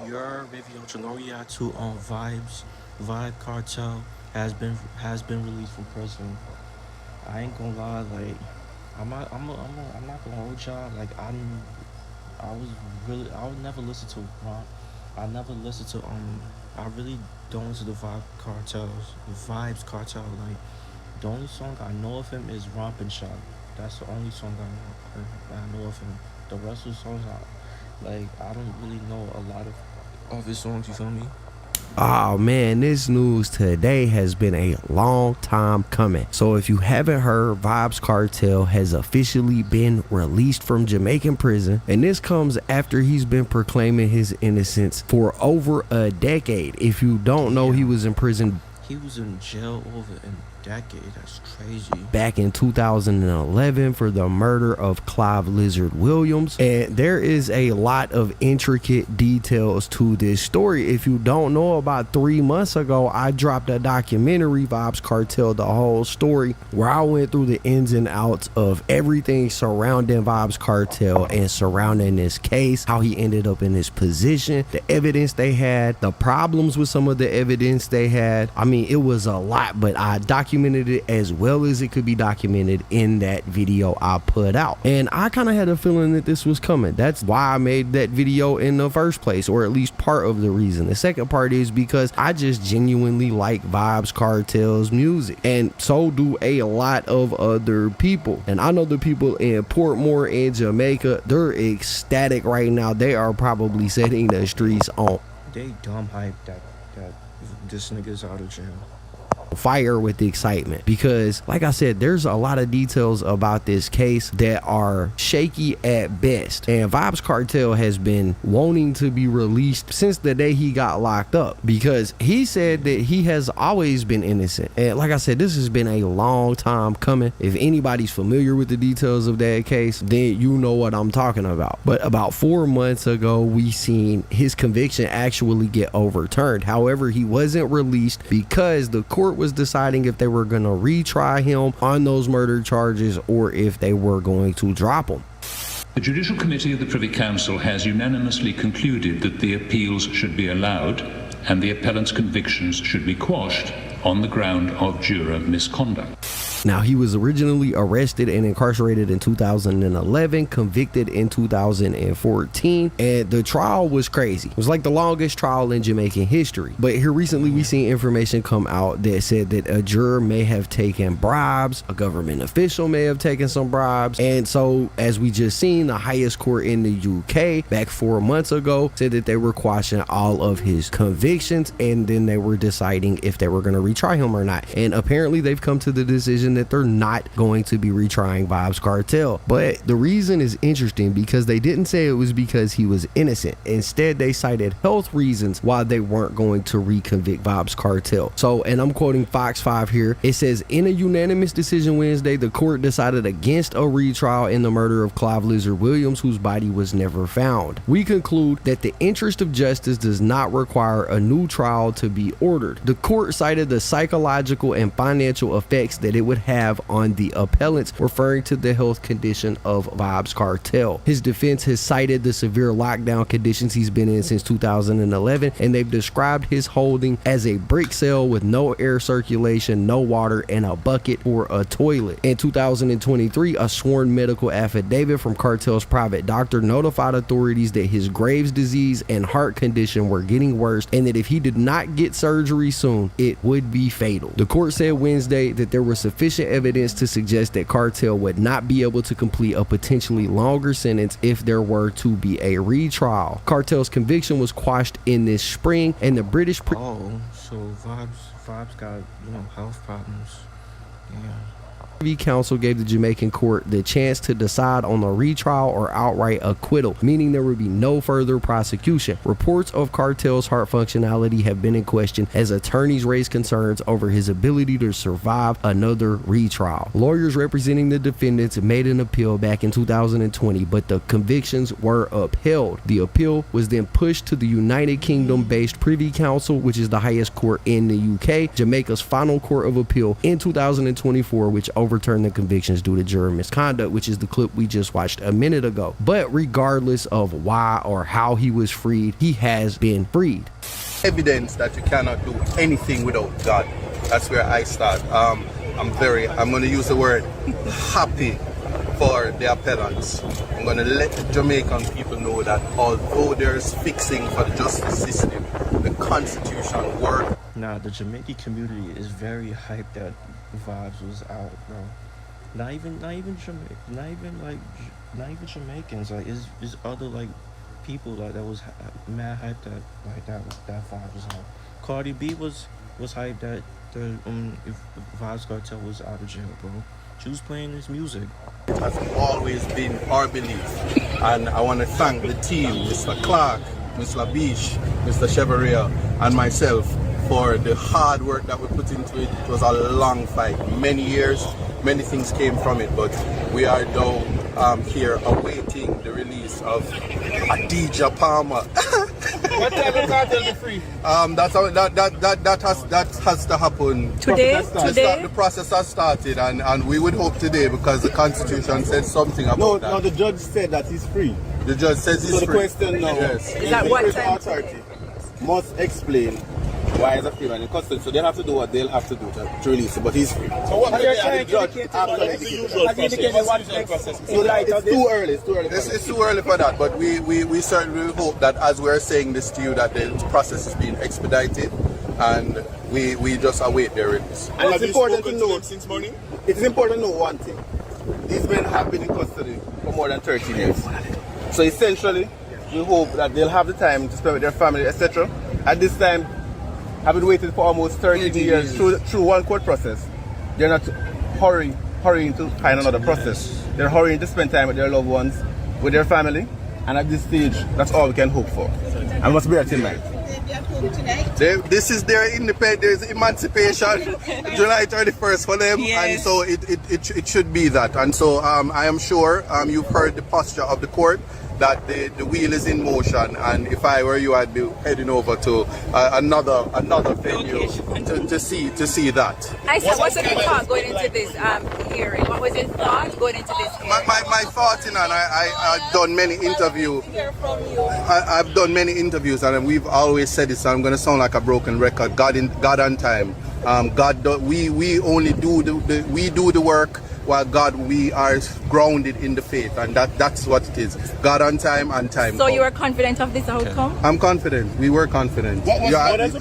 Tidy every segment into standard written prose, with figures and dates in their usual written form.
Your video Chaloria to on Vybz, Vibe Cartel has been released from prison. I ain't gonna lie, like I'm not gonna hold y'all. Like I was I would never listen to Ron. I never listened to I really don't listen to Vibes Cartel. Like the only song I know of him is Romp and Shop. That's the only song I know of him. The rest of the songs I don't really know a lot of his songs. You feel me? Oh man, this news today has been a long time coming. So if you haven't heard, Vybz Kartel has officially been released from Jamaican prison, and this comes after he's been proclaiming his innocence for over a decade. If you don't know, he was in prison. He was in jail over a decade. That's crazy. Back in 2011 for the murder of Clive Lizard Williams. And there is a lot of intricate details to this story. If you don't know, about 3 months ago, I dropped a documentary, Vybz Kartel, the whole story, where I went through the ins and outs of everything surrounding Vybz Kartel and surrounding this case, how he ended up in this position, the evidence they had, the problems with some of the evidence they had. I mean, it was a lot, but I documented it as well as it could be documented in that video I put out. And I kind of had a feeling that this was coming. That's why I made that video in the first place, or at least part of the reason. The second part is because I just genuinely like Vybz Kartel's music, and so do a lot of other people. And I know the people in Portmore in Jamaica, they're ecstatic right now. They are probably setting the streets on They dumb hype that this nigga's out of jail. fire with the excitement, because like I said, there's a lot of details about this case that are shaky at best, and Vybz Kartel has been wanting to be released since the day he got locked up, because he said that he has always been innocent. And like I said, this has been a long time coming. If anybody's familiar with the details of that case, then you know what I'm talking about. But about 4 months ago, we seen his conviction actually get overturned. However, he wasn't released because the court was deciding if they were going to retry him on those murder charges or if they were going to drop him. The Judicial Committee of the Privy Council has unanimously concluded that the appeals should be allowed and the appellant's convictions should be quashed on the ground of juror misconduct. Now, he was originally arrested and incarcerated in 2011, convicted in 2014, and the trial was crazy. It was like the longest trial in Jamaican history. But here recently, we seen information come out that said that a juror may have taken bribes, a government official may have taken some bribes. And so, as we just seen, the highest court in the UK back 4 months ago said that they were quashing all of his convictions, and then they were deciding if they were going to retry him or not. And apparently, they've come to the decision that they're not going to be retrying Vybz Kartel. But the reason is interesting, because they didn't say it was because he was innocent. Instead, they cited health reasons why they weren't going to reconvict Vybz Kartel. So, and I'm quoting Fox 5 here, it says, in a unanimous decision Wednesday, the court decided against a retrial in the murder of Clive Lizard Williams, whose body was never found. We conclude that the interest of justice does not require a new trial to be ordered. The court cited the psychological and financial effects that it would have on the appellants, referring to the health condition of Vybz Kartel. His defense has cited the severe lockdown conditions he's been in since 2011, and they've described his holding as a brick cell with no air circulation, no water, and a bucket or a toilet. In 2023, a sworn medical affidavit from Kartel's private doctor notified authorities that his Graves' disease and heart condition were getting worse, and that if he did not get surgery soon, it would be fatal. The court said Wednesday that there was sufficient evidence to suggest that Kartel would not be able to complete a potentially longer sentence if there were to be a retrial. Kartel's conviction was quashed in this spring, and the British So Vybz got, health problems. Yeah. Privy Council gave the Jamaican court the chance to decide on a retrial or outright acquittal, meaning there would be no further prosecution. Reports of Kartel's heart functionality have been in question as attorneys raise concerns over his ability to survive another retrial. Lawyers representing the defendants made an appeal back in 2020, but the convictions were upheld. The appeal was then pushed to the United Kingdom-based Privy Council, which is the highest court in the UK, Jamaica's final court of appeal in 2024, which overturned overturn the convictions due to juror misconduct, which is the clip we just watched a minute ago. But regardless of why or how he was freed, he has been freed. Evidence that you cannot do anything without God. That's where I start. I'm going to use the word happy for the appellants. I'm going to let the Jamaican people know that although there's fixing for the justice system, the Constitution works. Nah, the Jamaican community is very hyped that Vybz was out, bro. Not even Jamaicans. Like, is other like people like that was mad hyped that like that Vybz was out. Cardi B was hyped that the if Vybz Kartel was out of jail, bro. She was playing his music. It has always been our belief, and I want to thank the team, Mr. Clark, Mr. Beach, Mr. Chevalier, and myself for the hard work that we put into it. It was a long fight, many years, many things came from it, but we are now here awaiting the release of Adidja Palmer. What time is Kartel be free? That has to happen Today? The process has started, and we would hope today, because the Constitution said something about that. No, the judge said that he's free. The judge says he's so the free. question now Yes. Is that what time? Authority must explain why he's a free man in custody. So they have to do what they'll have to do to release him, but he's free. So what are the judge after the usual process? So like, it's too early. It's too early for that, but we certainly hope that as we're saying this to you, that the process is being expedited, and we just await their release. And it's important to know since morning. It is important to know one thing. These men have been in custody for more than 13 years. So essentially, we hope that they'll have the time to spend with their family, etc. At this time, having waited for almost 13 years through one court process, they're not hurrying to find another process. They're hurrying to spend time with their loved ones, with their family, and at this stage, that's all we can hope for. And must bear that in mind. This is their independence, emancipation, July 31st for them, and so it should be that. And so I am sure you've heard the posture of the court, that the wheel is in motion, and if I were you, I'd be heading over to another venue to see that. I said, what's your thought going into this hearing? What was your thought going into this hearing? My thought, and I've done many interviews. I've done many interviews, and we've always said this. So I'm going to sound like a broken record. God on time. We only do the work. While God, we are grounded in the faith, and that's what it is. God on time and time. So you are confident of this outcome? I'm confident. We were confident. What was Kartel's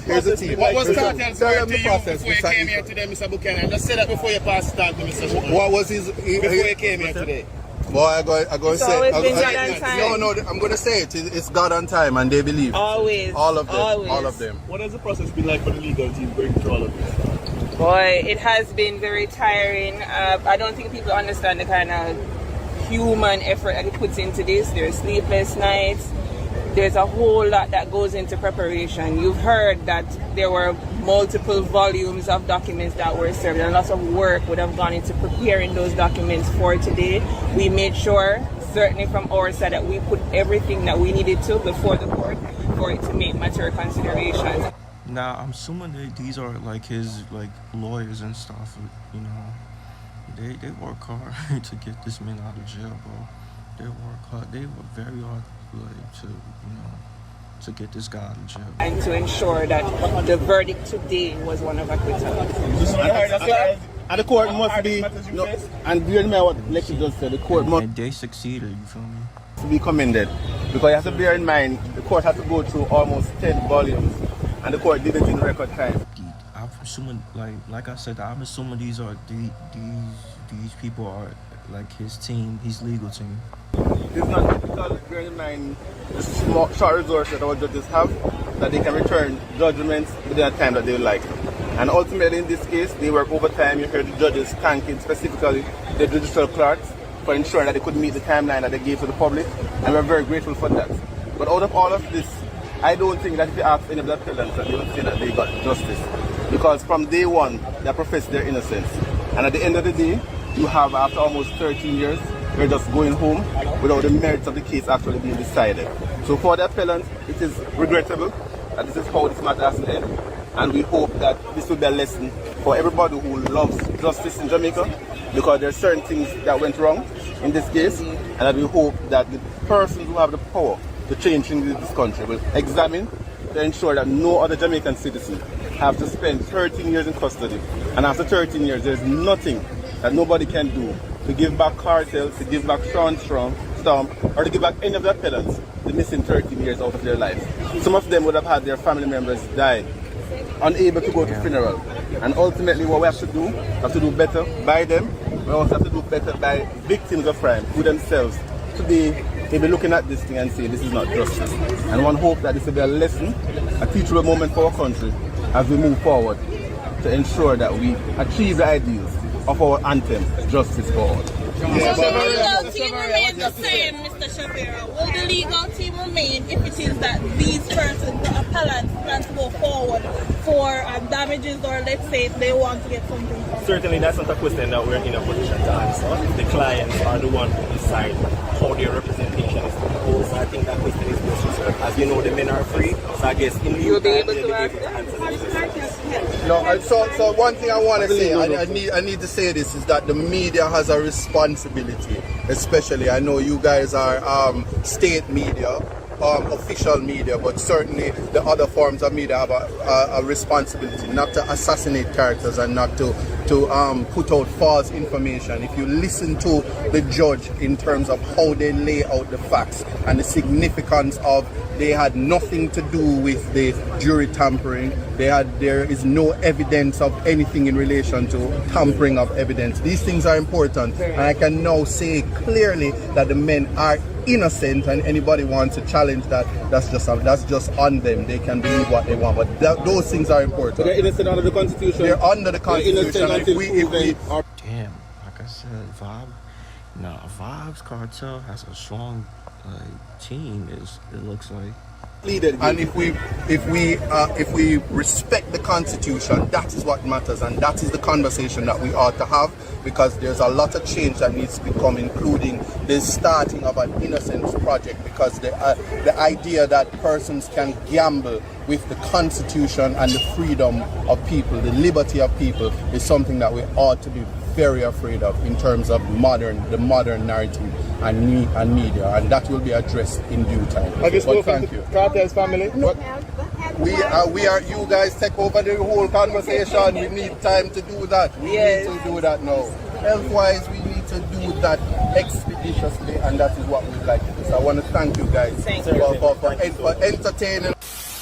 word to you process before you came here today, Mr. Buchanan? Just say that before you pass the to Mr. Buchanan. What was his? Before you came here today. Well, I'm going to say. Always been God on time. No, I'm going to say it. It's God on time, and they believe. Always. All of them. Always. All of them. What has the process been like for the legal team going through all of this? Boy, it has been very tiring. I don't think people understand the kind of human effort that it puts into this. There's sleepless nights. There's a whole lot that goes into preparation. You've heard that there were multiple volumes of documents that were served, and lots of work would have gone into preparing those documents for today. We made sure, certainly from our side, that we put everything that we needed to before the court for it to make mature considerations. Now, I'm assuming that these are like his like lawyers and stuff. You know, they work hard to get this man out of jail, bro. They work hard. They work very hard, like, to get this guy out of jail. And to ensure that the verdict today was one of acquittal. And the court must be, and bear in mind what Lexi just said, the court must And they succeeded. You feel me? be commended, because you have to bear in mind the court had to go through almost 10 volumes, and the court did it in record time. I'm assuming, like I said, I'm assuming these people are like his team, his legal team. It's not because, bear in mind, the short resources that our judges have, that they can return judgments within a time that they would like. And ultimately, in this case, they work overtime. You heard the judges thanking specifically the judicial clerks for ensuring that they could meet the timeline that they gave to the public, and we're very grateful for that. But out of all of this, I don't think that if you ask any of the appellants, that they would say that they got justice. Because from day one, they profess their innocence. And at the end of the day, you have, after almost 13 years, you're just going home without the merits of the case actually being decided. So for the appellant, it is regrettable that this is how this matter has to end. And we hope that this will be a lesson for everybody who loves justice in Jamaica, because there are certain things that went wrong in this case, and that we hope that the persons who have the power to change things in this country will examine to ensure that no other Jamaican citizen have to spend 13 years in custody. And after 13 years, there's nothing that nobody can do to give back Kartel, to give back Sean Storm, or to give back any of the appellants the missing 13 years out of their lives. Some of them would have had their family members die, unable to go to funeral. And ultimately what we have to do better by them. We also have to do better by victims of crime who themselves today may be looking at this thing and say this is not justice. And one hope that this will be a lesson, a teachable moment for our country as we move forward to ensure that we achieve the ideals of our anthem, justice for all. Will the legal team remain the same, Mr. Shavira? Will the legal team remain if it is that these persons, the appellants, plan to go forward for damages, or let's say they want to get something? Certainly that's not a question that we're in a position to answer. The clients are the ones who decide how their representation is proposed. So I think that question is best reserved. As you know, the men are free, so I guess in the time they'll be able to answer this question. No, so one thing I want to say, I need to say this, is that the media has a responsibility, especially, I know you guys are state media, official media, but certainly the other forms of media have a responsibility not to assassinate characters and not to put out false information. If you listen to the judge in terms of how they lay out the facts and the significance of they had nothing to do with the jury tampering, there is no evidence of anything in relation to tampering of evidence. These things are important, and I can now say clearly that the men are innocent, and anybody wants to challenge that, that's just on them. They can believe what they want, but those things are important. They're innocent under the Constitution. They're under the Constitution. Damn, like I said, Vybz Kartel has a strong team. It looks like. And if we respect the Constitution, that is what matters, and that is the conversation that we ought to have, because there's a lot of change that needs to become, including the starting of an innocence project, because the idea that persons can gamble with the Constitution and the freedom of people, the liberty of people, is something that we ought to be very afraid of in terms of the modern narrative and media, and that will be addressed in due time. But thank you. Kartel's family. We are. You guys take over the whole conversation. We need time to do that. We need to do that now. Health-wise, we need to do that expeditiously, and that is what we'd like to do. So I want to thank you guys for entertaining.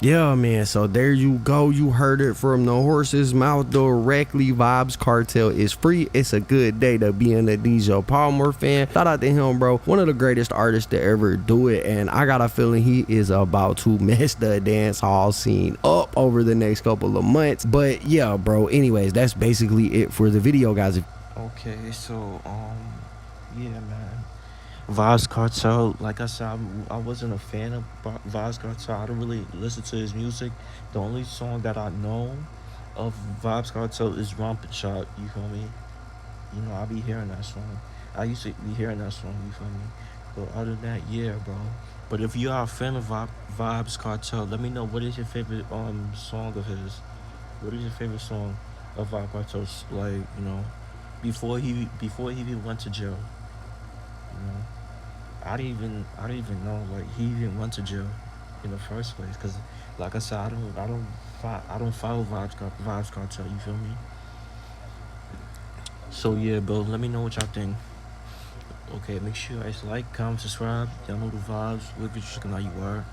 Yeah, man, so there you go. You heard it from the horse's mouth directly. Vybz Kartel is free. It's a good day to be in a DJ Palmer fan. Shout out to him, bro. One of the greatest artists to ever do it, and I got a feeling he is about to mess the dance hall scene up over the next couple of months. But yeah, bro, anyways, that's basically it for the video, guys. Okay, so yeah, man. Vybz Kartel, like I said, I wasn't a fan of Vybz Kartel. I don't really listen to his music. The only song that I know of Vybz Kartel is Rompin' Shot, you feel me? You know, I be hearing that song. I used to be hearing that song, you feel me? But other than that, yeah, bro. But if you are a fan of Vybz Kartel, let me know, what is your favorite song of his? What is your favorite song of Vybz Kartel's, like, you know, before he even went to jail, you know? I don't even know, like, he even went to jail in the first place, because like I said, I don't follow Vybz Kartel, you feel me? So yeah, bro, let me know what y'all think. Okay, make sure you guys like, comment, subscribe. Y'all know the vibes. Look at you, how you are.